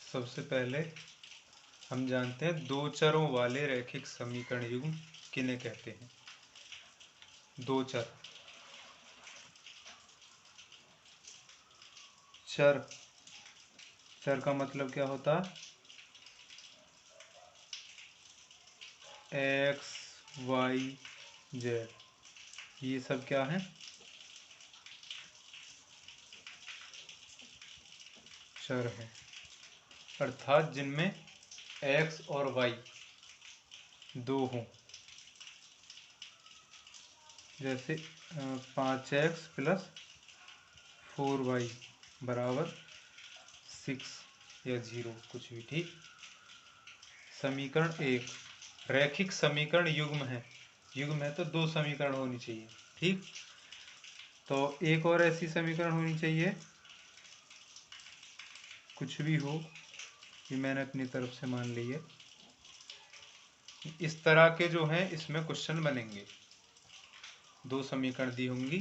सबसे पहले हम जानते हैं दो चरों वाले रैखिक समीकरण युग्म किन्हें कहते हैं। दो चर चर का मतलब क्या होता है? एक्स वाई जेड, ये सब क्या है? चर है, अर्थात जिनमें एक्स और वाई दो हों। जैसे 5x + 4y बराबर 6 या 0, कुछ भी। ठीक। समीकरण 1 रैखिक समीकरण युग्म है। युग्म है तो दो समीकरण होनी चाहिए। ठीक। तो एक और ऐसी समीकरण होनी चाहिए, कुछ भी हो, ये मैंने अपनी तरफ से मान ली है। इस तरह के जो हैं इसमें क्वेश्चन बनेंगे। दो समीकरण दी होंगी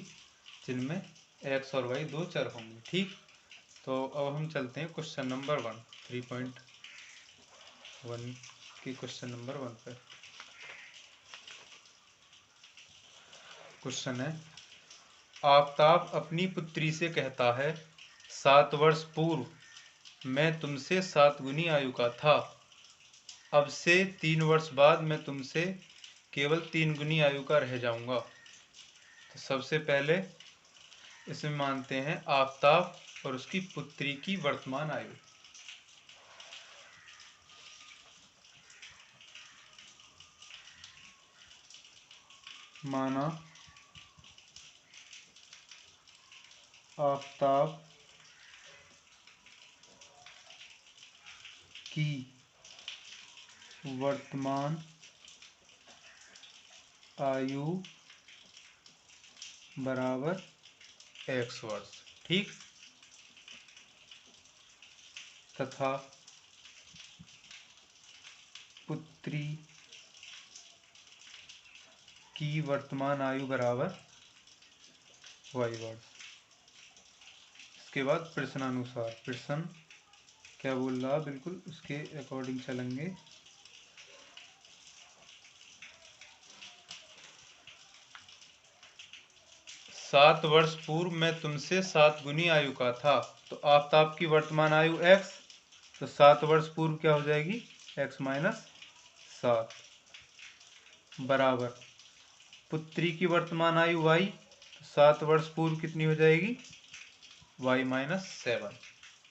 जिनमें एक्स और वाई दो चर होंगे। ठीक। तो अब हम चलते हैं क्वेश्चन नंबर 1, 3.1 की क्वेश्चन नंबर 1 पर। क्वेश्चन है, आफताब अपनी पुत्री से कहता है, 7 वर्ष पूर्व मैं तुमसे 7 गुनी आयु का था, अब से 3 वर्ष बाद मैं तुमसे केवल 3 गुनी आयु का रह जाऊंगा। तो सबसे पहले इसमें मानते हैं आफताब और उसकी पुत्री की वर्तमान आयु। माना आफताब की वर्तमान आयु बराबर x वर्ष। ठीक। तथा पुत्री की वर्तमान आयु बराबर y वर्ष। इसके बाद प्रश्नानुसार, प्रश्न क्या बोल रहा, बिल्कुल उसके अकॉर्डिंग चलेंगे। सात वर्ष पूर्व मैं तुमसे 7 गुनी आयु का था, तो आफताब की वर्तमान आयु x, तो 7 वर्ष पूर्व क्या हो जाएगी? x - 7 बराबर पुत्री की वर्तमान आयु y, तो 7 वर्ष पूर्व कितनी हो जाएगी? y - 7।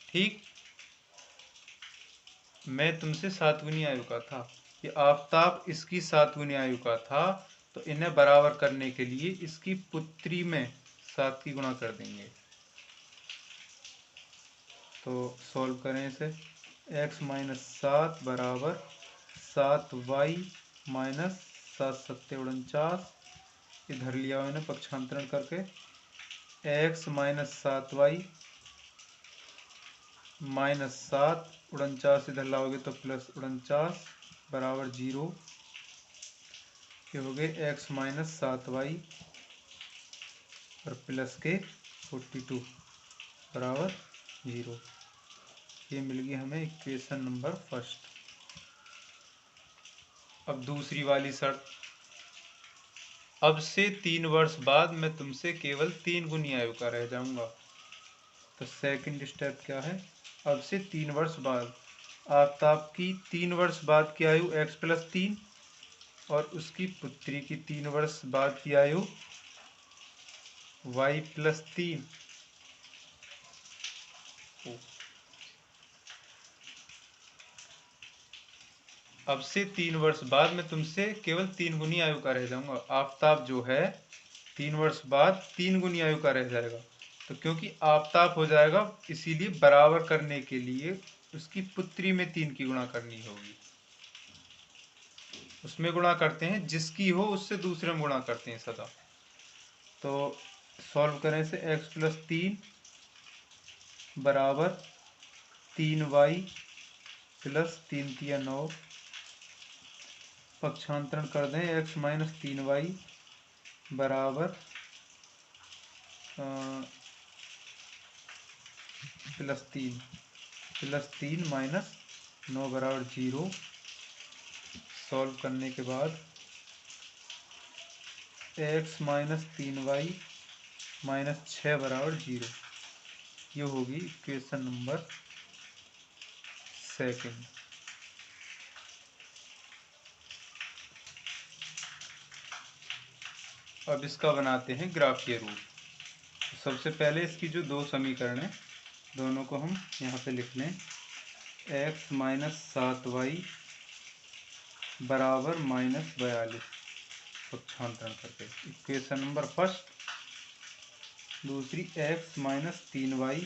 ठीक। मैं तुमसे 7 गुनी आयु का था, ये आफताब इसकी 7 गुनी आयु का था, तो इन्हें बराबर करने के लिए इसकी पुत्री में 7 की गुणा कर देंगे। तो सॉल्व करें इसे। x - 7 बराबर 7y - 7 × 7 = 49, इधर लिया मैंने पक्षांतरण करके। x - 7y - 7 49 इधर लाओगे तो +49 बराबर 0। ये हो गए x - 7y और प्लस के 42 बराबर 0। ये मिल गई हमें इक्वेशन नंबर फर्स्ट। अब दूसरी वाली शर्त, अब से 3 वर्ष बाद मैं तुमसे केवल 3 गुनी आयु का रह जाऊंगा। तो सेकंड स्टेप क्या है? अब से 3 वर्ष बाद, आफताब की 3 वर्ष बाद की आयु x + 3 और उसकी पुत्री की 3 वर्ष बाद की आयु y + 3। अब से 3 वर्ष बाद मैं तुमसे केवल 3 गुनी आयु का रह जाऊंगा। आफताब जो है 3 वर्ष बाद 3 गुनी आयु का रह जाएगा, तो क्योंकि आफताब हो जाएगा, इसीलिए बराबर करने के लिए उसकी पुत्री में 3 की गुणा करनी होगी। उसमें गुणा करते हैं, जिसकी हो उससे दूसरे में गुणा करते हैं सदा। तो सॉल्व करें से x + 3 बराबर 3y + 3 × 3 = 9, पक्षांतरण कर दें। x - 3y बराबर +3, +3 माइनस 9 बराबर 0। सॉल्व करने के बाद x माइनस 3y माइनस 6 बराबर 0। ये होगी इक्वेशन नंबर सेकंड। अब इसका बनाते हैं ग्राफीय रूप। तो सबसे पहले इसकी जो दो समीकरण है दोनों को हम यहाँ पे लिख लें। x माइनस 7y बराबर माइनस 42 पक्षांतरण करके इक्वेशन नंबर फर्स्ट। दूसरी x माइनस 3y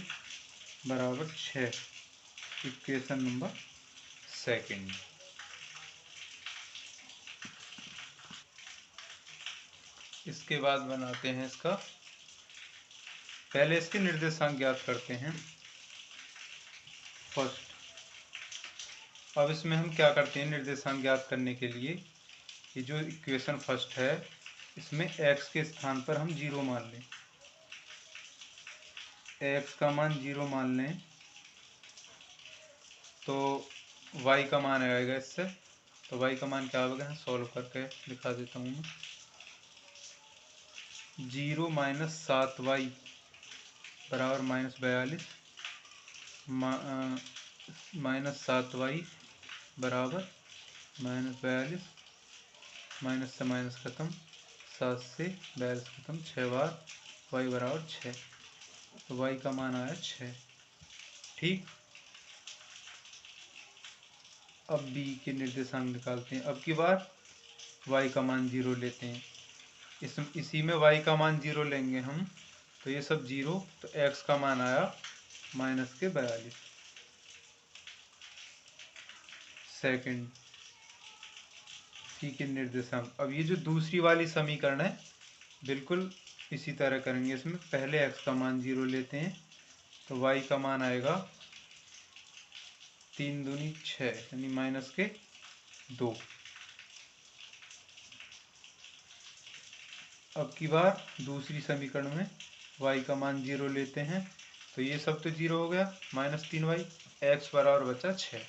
बराबर 6 इक्वेशन नंबर सेकंड। इसके बाद बनाते हैं इसका, पहले इसके निर्देशांक ज्ञात करते हैं फर्स्ट। अब इसमें हम क्या करते हैं, निर्देशांक ज्ञात करने के लिए ये जो इक्वेशन फर्स्ट है इसमें x के स्थान पर हम 0 मान लें। x का मान 0 मान लें तो y का मान आएगा इससे। तो y का मान क्या होगा, सॉल्व करके दिखा देता हूँ मैं। 0 माइनस 7y बराबर माइनस 42 माइनस 7y बराबर माइनस 42, माइनस से माइनस खत्म, 7 से 42 खत्म, 6 बार y बराबर 6। तो y का मान आया 6। ठीक। अब b के निर्देशांक निकालते हैं। अब की बार y का मान 0 लेते हैं। इसी में y का मान 0 लेंगे हम, तो ये सब 0। तो x का मान आया माइनस के 42 सेकंड। सी के निर्देशांक। अब ये जो दूसरी वाली समीकरण है बिल्कुल इसी तरह करेंगे। इसमें पहले x का मान 0 लेते हैं तो y का मान आएगा 3 दूनी 6 यानी माइनस के 2। अब की बार दूसरी समीकरण में y का मान 0 लेते हैं तो ये सब तो 0 हो गया, माइनस 3y, x बराबर बचा 6।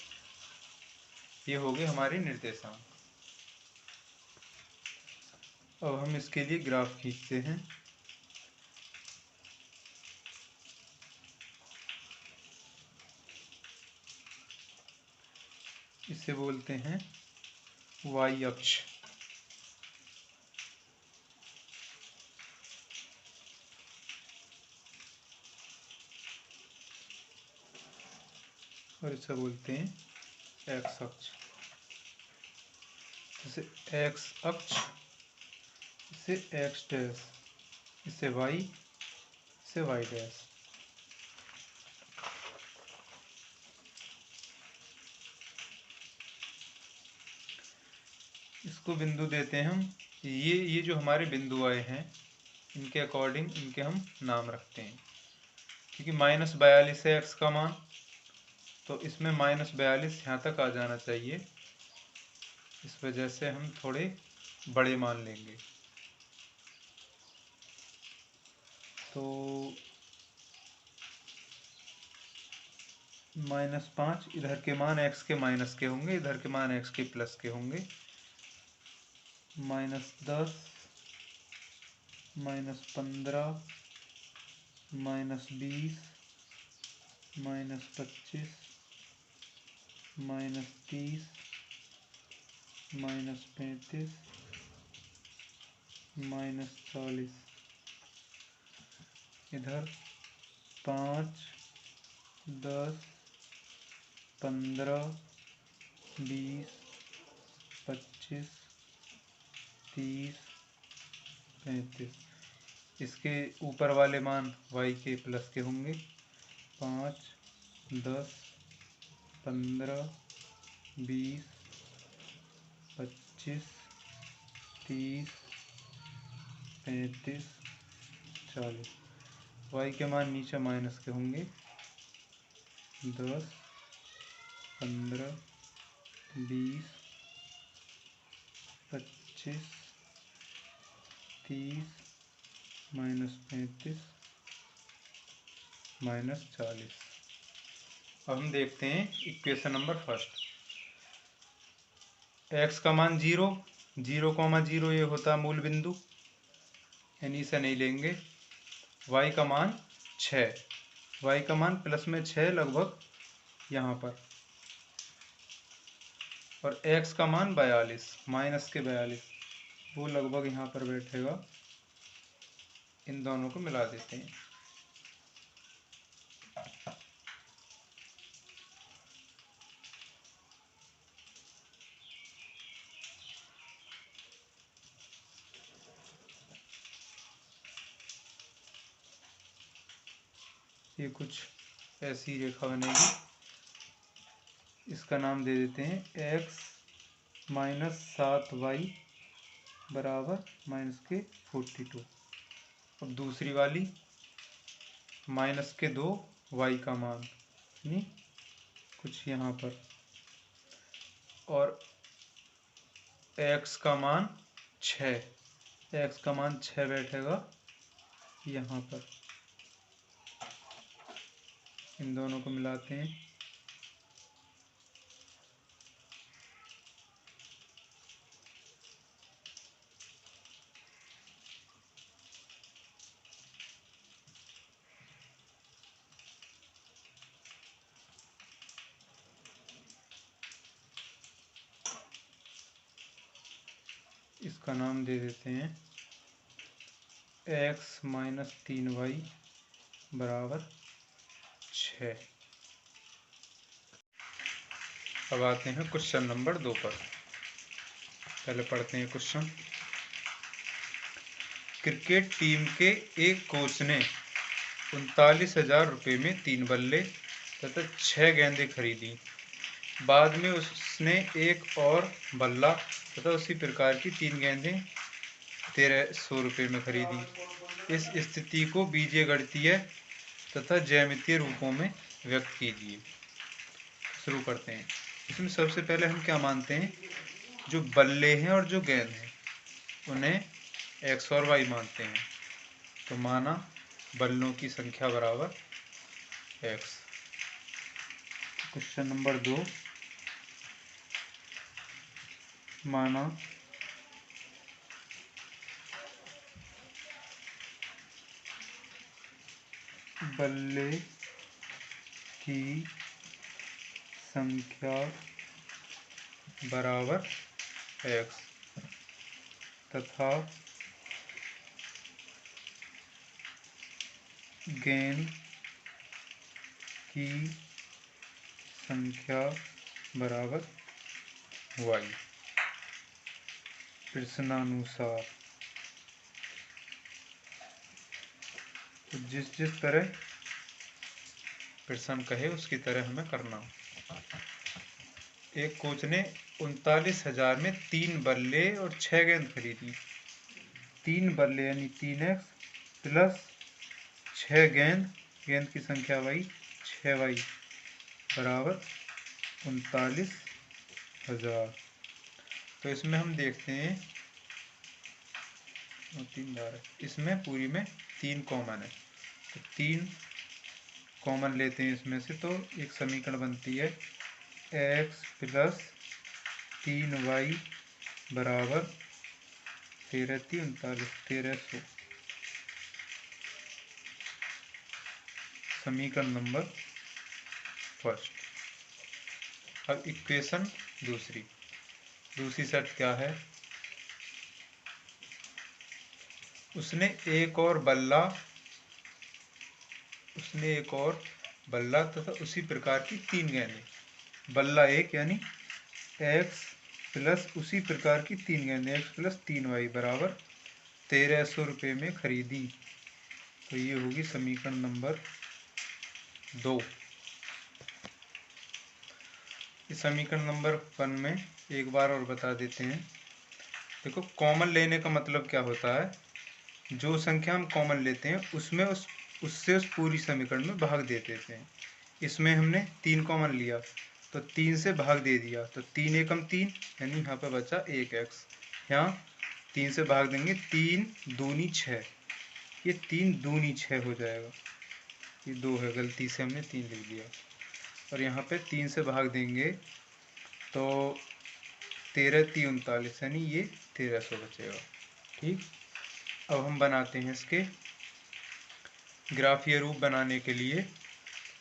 ये हो गए हमारे निर्देशांक। अब हम इसके लिए ग्राफ खींचते हैं। इसे बोलते हैं y अक्ष। और इसे बोलते हैं x अक्ष। जैसे x अक्ष, इसे x डैश, इसे y, इसे y डैश। इसको बिंदु देते हैं हम। ये जो हमारे बिंदु आए हैं इनके अकॉर्डिंग इनके हम नाम रखते हैं। क्योंकि माइनस 42 है x का मान, तो इसमें माइनस 42 यहाँ तक आ जाना चाहिए। इस वजह से हम थोड़े बड़े मान लेंगे। तो -5, इधर के मान x के माइनस के होंगे, इधर के मान x के प्लस के होंगे। -10, -15, -20, -25, -30, -35, -40। इधर 5, 10, 15, 20, 25, 30, 35। इसके ऊपर वाले मान y के प्लस के होंगे। 5, 10, 15, 20, 25, 30, 35, 40। y के मान नीचे माइनस के होंगे। 10, 15, 20, 25, 30, -35, -40। अब हम देखते हैं इक्वेशन नंबर फर्स्ट। x का मान 0, 0,0 ये होता मूल बिंदु, यानी इसे नहीं लेंगे। y का मान 6, y का मान प्लस में 6 लगभग यहाँ पर, और x का मान 42, माइनस के 42, वो लगभग यहाँ पर बैठेगा। इन दोनों को मिला देते हैं। ये कुछ ऐसी रेखा बनेगी, इसका नाम दे देते हैं x माइनस 7y बराबर माइनस के 42। अब दूसरी वाली माइनस के 2 y का मान, यानी कुछ यहाँ पर, और x का मान 6, x का मान 6 बैठेगा यहाँ पर। इन दोनों को मिलाते हैं। इसका नाम दे देते हैं x माइनस 3y बराबर 6। अब आते हैं क्वेश्चन नंबर 2 पर। पहले पढ़ते हैं क्वेश्चन। क्रिकेट टीम के एक कोच ने 39,000 रुपये में 3 बल्ले तथा 6 गेंदें खरीदी। बाद में उसने एक और बल्ला तथा उसी प्रकार की 3 गेंदें 1,300 रुपये में खरीदी। इस स्थिति को बीजगणितीय तथा ज्यामितीय रूपों में व्यक्त कीजिए। शुरू करते हैं। इसमें सबसे पहले हम क्या मानते हैं, जो बल्ले हैं और जो गेंद हैं उन्हें x और y मानते हैं। तो माना बल्लों की संख्या बराबर x। क्वेश्चन नंबर 2, माना बल्ले की संख्या बराबर x तथा गेंद की संख्या बराबर y। प्रश्नानुसार तो जिस जिस तरह प्रश्न कहे उसकी तरह हमें करना। एक कोच ने 39,000 में 3 बल्ले और 6 गेंद खरीदी। 3 बल्ले यानी 3x प्लस 6 गेंद, गेंद की संख्या y 6y बराबर 39,000। तो इसमें हम देखते हैं, इसमें पूरी में 3 कॉमन है, तो 3 कॉमन लेते हैं इसमें से, तो एक समीकरण बनती है x प्लस 3y बराबर 1300। समीकरण नंबर फर्स्ट। अब इक्वेशन दूसरी शर्त क्या है, उसने एक और बल्ला तथा उसी प्रकार की 3 गेंदें, बल्ला एक यानी x प्लस उसी प्रकार की 3 गेंदें x प्लस 3y बराबर 1,300 रुपये में खरीदी। तो ये होगी समीकरण नंबर 2। इस समीकरण नंबर 1 में एक बार और बता देते हैं। देखो, कॉमन लेने का मतलब क्या होता है, जो संख्या हम कॉमन लेते हैं उसमें उससे पूरी समीकरण में भाग दे देते हैं। इसमें हमने 3 कॉमन लिया तो 3 से भाग दे दिया, तो 3 एकम 3 यानी यहाँ पे बचा 1x। यहाँ 3 से भाग देंगे, 3 दूनी 6, ये 3 दूनी 6 हो जाएगा। ये 2 है, गलती से हमने 3 लिख दिया। और यहाँ पे 3 से भाग देंगे तो 13 3 39, यानी ये 1300 बचेगा। ठीक, अब हम बनाते हैं इसके ग्राफीय रूप। बनाने के लिए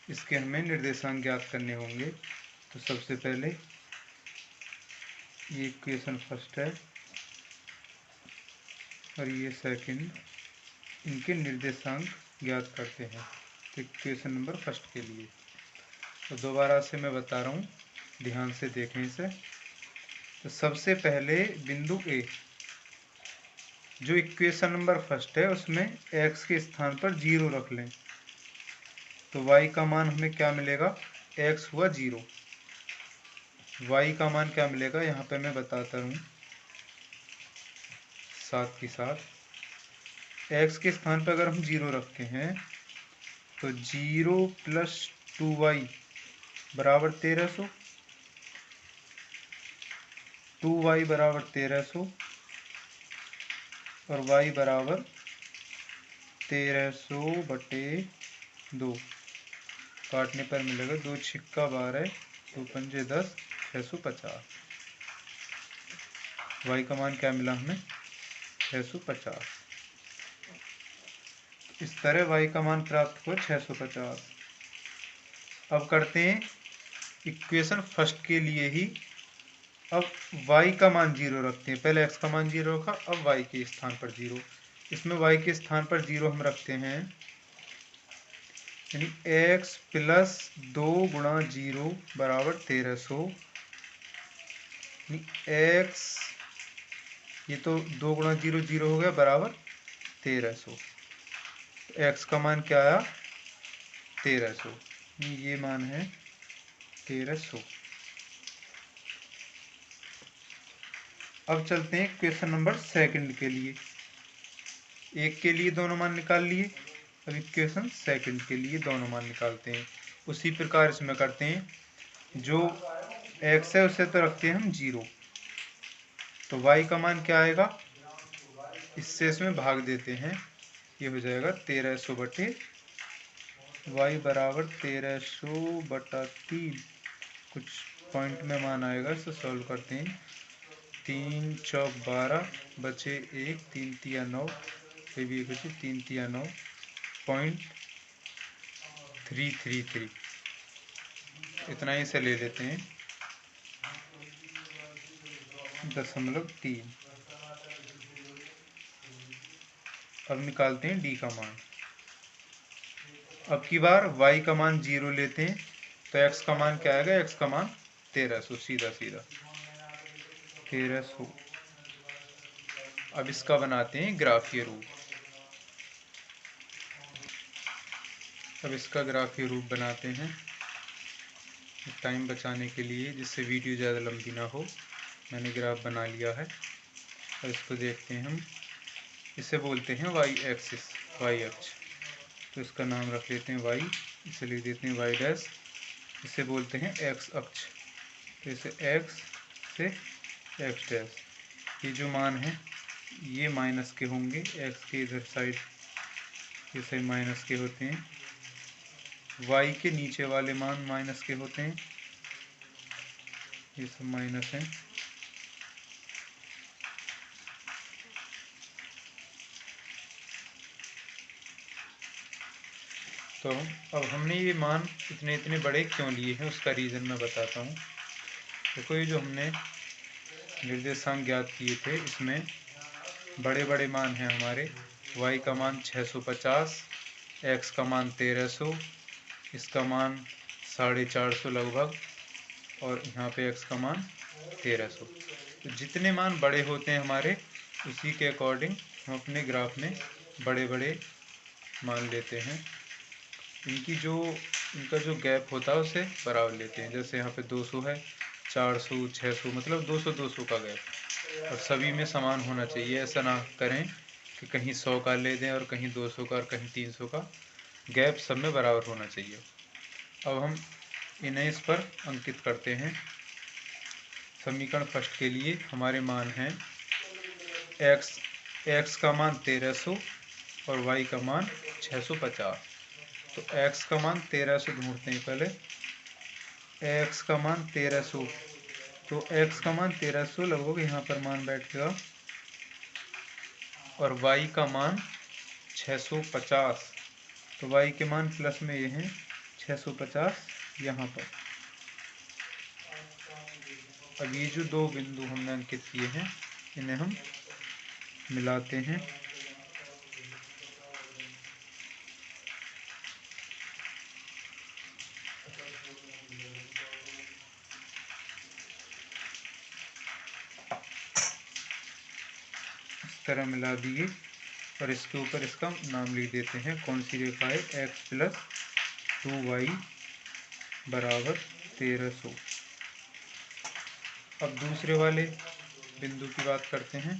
इसके हमें निर्देशांक ज्ञात करने होंगे। तो सबसे पहले ये इक्वेशन फर्स्ट है और ये सेकंड, इनके निर्देशांक ज्ञात करते हैं। तो इक्वेशन नंबर फर्स्ट के लिए तो दोबारा से मैं बता रहा हूँ, ध्यान से देखें इसे। तो सबसे पहले बिंदु ए, जो इक्वेशन नंबर फर्स्ट है उसमें x के स्थान पर 0 रख लें। तो y का मान हमें क्या मिलेगा, x हुआ 0। y का मान क्या मिलेगा यहाँ पे मैं बताता हूँ साथ के साथ। x के स्थान पर अगर हम 0 रखते हैं तो 0 प्लस 2y बराबर 1300, 2y बराबर 1300 और y बराबर 1300/2। काटने पर मिलेगा 2 छिक्का 12, 2 पंजे 10, 650। y का मान क्या मिला हमें, 650। इस तरह y का मान प्राप्त हुआ 650। अब करते हैं इक्वेशन फर्स्ट के लिए ही। अब y का मान 0 रखते हैं, पहले x का मान 0 रखा, अब y के स्थान पर 0। इसमें y के स्थान पर 0 हम रखते हैं, यानी x प्लस 2 गुणा 0 बराबर 1300। x, ये तो 2 गुणा 0 0 हो गया बराबर 1300। x का मान क्या आया, 1300, ये मान है 1300। अब चलते हैं क्वेश्चन नंबर सेकंड के लिए। एक के लिए दोनों मान निकाल लिए, अब इक्वेशन सेकंड के लिए दोनों मान निकालते हैं। उसी प्रकार इसमें करते हैं, जो x है उसे तो रखते हैं हम 0। तो y का मान क्या आएगा, इससे इसमें भाग देते हैं, ये हो जाएगा 1300/, y बराबर 1300/3। कुछ पॉइंट में मान आएगा, इसे सॉल्व करते हैं। 3 चौक 12 बचे 1, 3 तिया 9, ये भी 1 बचे 3 तिया 9, 0.333, इतना ही से ले लेते हैं, 0.3। अब निकालते हैं d का मान। अब की बार y का मान 0 लेते हैं, तो x का मान क्या आएगा, x का मान 1300, सीधा सीधा 1300। अब इसका बनाते हैं ग्राफीय रूप। अब इसका ग्राफीय रूप बनाते हैं टाइम बचाने के लिए, जिससे वीडियो ज़्यादा लंबी ना हो। मैंने ग्राफ बना लिया है और इसको देखते हैं हम। इसे बोलते हैं y एक्सिस, y अक्ष। तो इसका नाम रख लेते हैं y, इसे लिख देते हैं y डैश। इसे बोलते हैं x अक्ष, तो इसे x से x डैश। ये जो मान है ये माइनस के होंगे, x के इधर साइड ये सही माइनस के होते हैं, y के नीचे वाले मान माइनस के होते हैं, ये सब माइनस हैं। तो अब हमने ये मान इतने इतने बड़े क्यों लिए हैं, उसका रीज़न मैं बताता हूँ। देखो, ये जो हमने निर्देशांक ज्ञात किए थे, इसमें बड़े बड़े मान हैं हमारे। y का मान 650, x का मान 1300, इसका मान 450 लगभग, और यहाँ पे x का मान 1300। तो जितने मान बड़े होते हैं हमारे, उसी के अकॉर्डिंग हम अपने ग्राफ में बड़े बड़े मान लेते हैं। इनका जो गैप होता है उसे बराबर लेते हैं। जैसे यहाँ पे 200 है, 400, 600, मतलब 200 200 का गैप, और सभी में समान होना चाहिए। ऐसा ना करें कि कहीं 100 का ले दें और कहीं 200 का और कहीं 300 का, गैप सब में बराबर होना चाहिए। अब हम इन्हें इस पर अंकित करते हैं। समीकरण फर्स्ट के लिए हमारे मान हैं x का मान 1300 और y का मान 650। तो x का मान 1300 ढूंढते हैं पहले, x का मान 1300, तो x का मान 1300 लगभग यहाँ पर मान बैठेगा, और y का मान 650, तो y के मान प्लस में ये हैं 650 यहाँ पर। अब ये जो दो बिंदु हमने अंकित किए हैं इन्हें हम मिलाते हैं। इस तरह मिला दिए और इसके ऊपर इसका नाम लिख देते हैं। कौन सी रेखा है? x प्लस 2y बराबर 1300। अब दूसरे वाले बिंदु की बात करते हैं।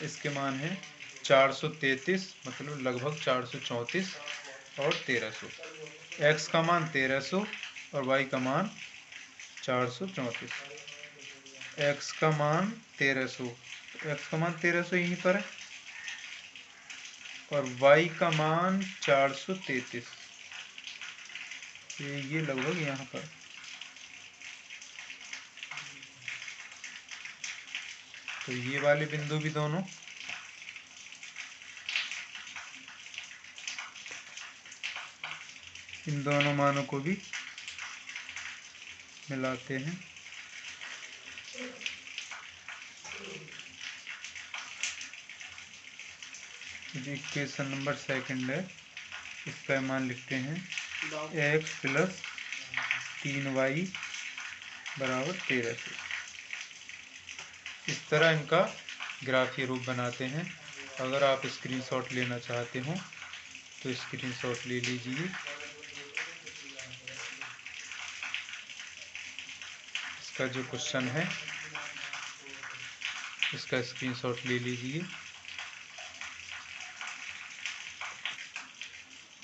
इसके मान है 433, मतलब लगभग 434 और 1300। x का मान 1300 और y का मान 434। x का मान 1300, x का मान 1300 यहीं पर है, और y का मान 433, ये लगभग यहाँ पर। तो ये वाले बिंदु भी दोनों इन दोनों मानों को भी मिलाते हैं। इक्वेशन नंबर सेकंड है, इसका मान लिखते हैं x प्लस 3y बराबर 1300। इस तरह इनका ग्राफीय रूप बनाते हैं। अगर आप स्क्रीनशॉट लेना चाहते हो तो स्क्रीनशॉट ले लीजिए। इसका जो क्वेश्चन है इसका स्क्रीनशॉट ले लीजिए।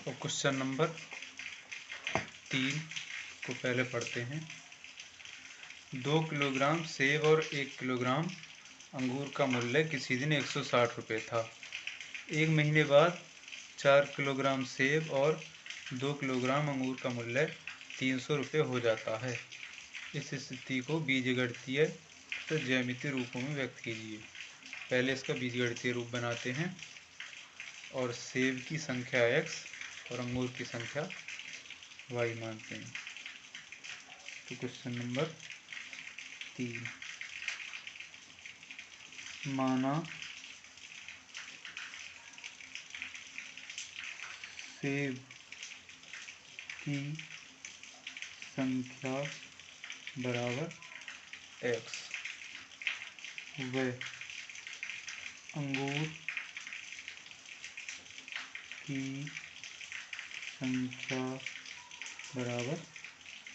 और क्वेश्चन नंबर 3 को पहले पढ़ते हैं। 2 किलोग्राम सेब और 1 किलोग्राम अंगूर का मूल्य किसी दिन 160 रुपये था। एक महीने बाद 4 किलोग्राम सेब और 2 किलोग्राम अंगूर का मूल्य 300 रुपये हो जाता है। इस स्थिति को बीजगणितीय तो ज्यामितीय रूपों में व्यक्त कीजिए। पहले इसका बीजगणितीय रूप बनाते हैं और सेब की संख्या x और अंगूर की संख्या y मानते हैं। तो क्वेश्चन नंबर 3, माना सेब की संख्या बराबर x व अंगूर की संख्या बराबर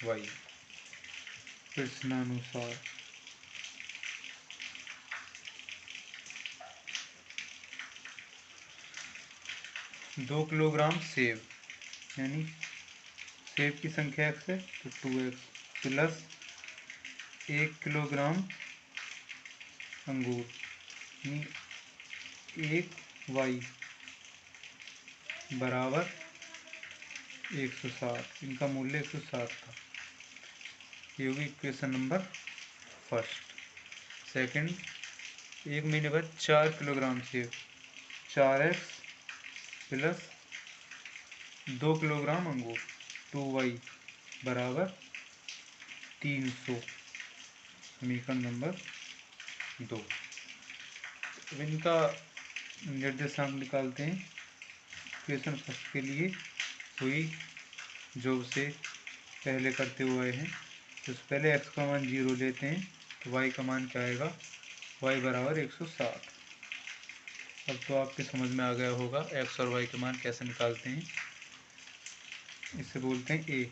y। प्रश्नानुसार 2 किलोग्राम सेब, यानी सेब की संख्या x है तो 2x प्लस 1 किलोग्राम अंगूर यानी 1y बराबर 160। इनका मूल्य 160 था। ये होगी इक्वेशन नंबर फर्स्ट। सेकंड, एक महीने बाद 4 किलोग्राम सेब, 4x प्लस 2 किलोग्राम अंगूर 2y बराबर 300। समीकरण नंबर 2। अब इनका निर्देशांक निकालते हैं। इक्वेशन फर्स्ट के लिए हुई जो से पहले करते हुए हैं, तो पहले x का मान 0 लेते हैं तो y का मान क्या आएगा? y बराबर 160। अब तो आपके समझ में आ गया होगा x और y के मान कैसे निकालते हैं। इसे बोलते हैं a।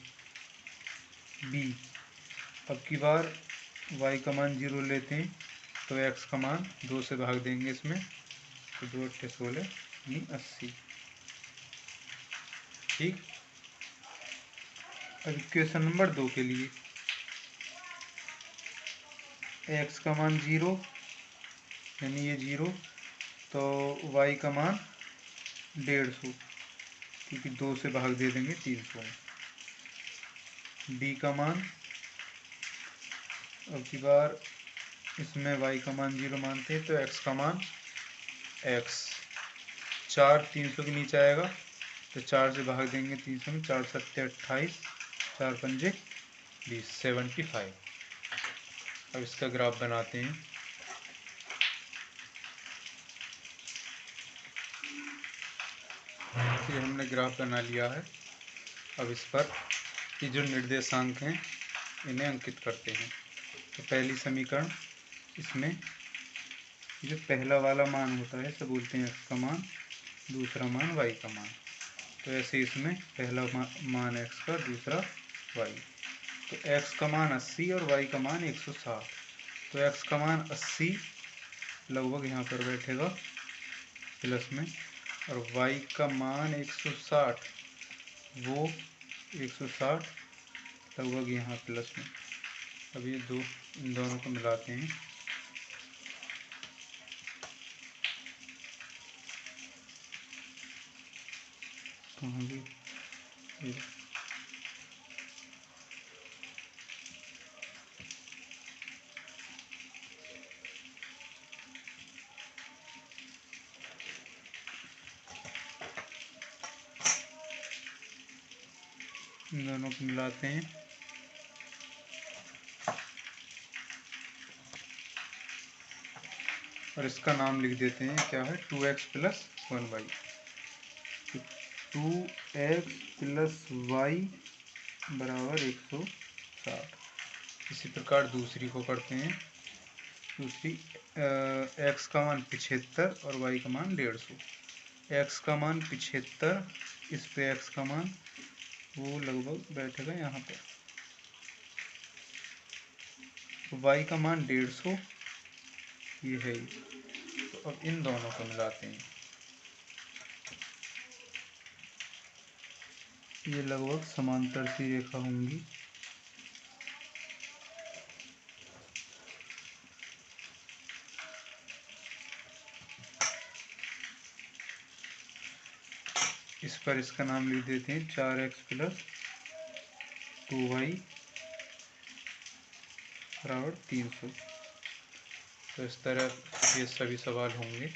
b, अब की बार y का मान 0 लेते हैं तो x का मान 2 से भाग देंगे इसमें, तो 2 8 16 यानी 80। ठीक। अब इक्वेशन नंबर 2 के लिए x का मान 0 यानी ये 0, तो y का मान 150, क्योंकि 2 से भाग दे देंगे 300 में। b का मान अब की बार इसमें y का मान 0 मानते हैं, तो x का मान x 4 300 के नीचे आएगा, तो 4 से भाग देंगे 300 में, 4 सत्ते 28, 4 पंजे 20, 75। अब इसका ग्राफ बनाते हैं। ये हमने ग्राफ बना लिया है। अब इस पर ये जो निर्देशांक हैं इन्हें अंकित करते हैं। तो पहली समीकरण, इसमें जो पहला वाला मान होता है इसे बोलते हैं x का मान, दूसरा मान y का मान। तो ऐसे इसमें पहला मान x का, दूसरा y। तो x का मान 80 और y का मान 160। तो x का मान 80 लगभग यहाँ पर बैठेगा प्लस में, और y का मान 160, वो 160 लगभग यहाँ प्लस में। अब ये इन दोनों को मिलाते हैं। कहाँ भी इन दोनों को मिलाते हैं। और इसका नाम लिख देते हैं, क्या है, 2x plus 1y। 2x plus y बराबर 160। इसी प्रकार दूसरी को करते हैं। दूसरी x का मान 75 और y का मान 150। x का मान 75, इस पे x का मान वो लगभग बैठेगा यहाँ पर, y का मान 150 ये है। तो अब इन दोनों को मिलाते हैं। ये लगभग समांतर सी रेखा होंगी। इस पर इसका नाम लिख देते हैं 4x प्लस 2y बराबर 300। तो इस तरह ये सभी सवाल होंगे।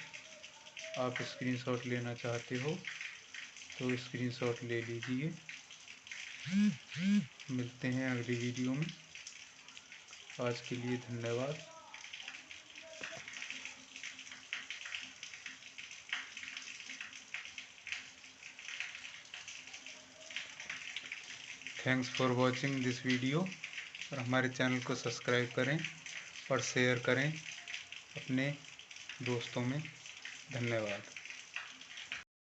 आप स्क्रीनशॉट लेना चाहते हो तो स्क्रीनशॉट ले लीजिए। मिलते हैं अगली वीडियो में। आज के लिए धन्यवाद। Thanks for watching this video. और हमारे चैनल को सब्सक्राइब करें और शेयर करें अपने दोस्तों में। धन्यवाद।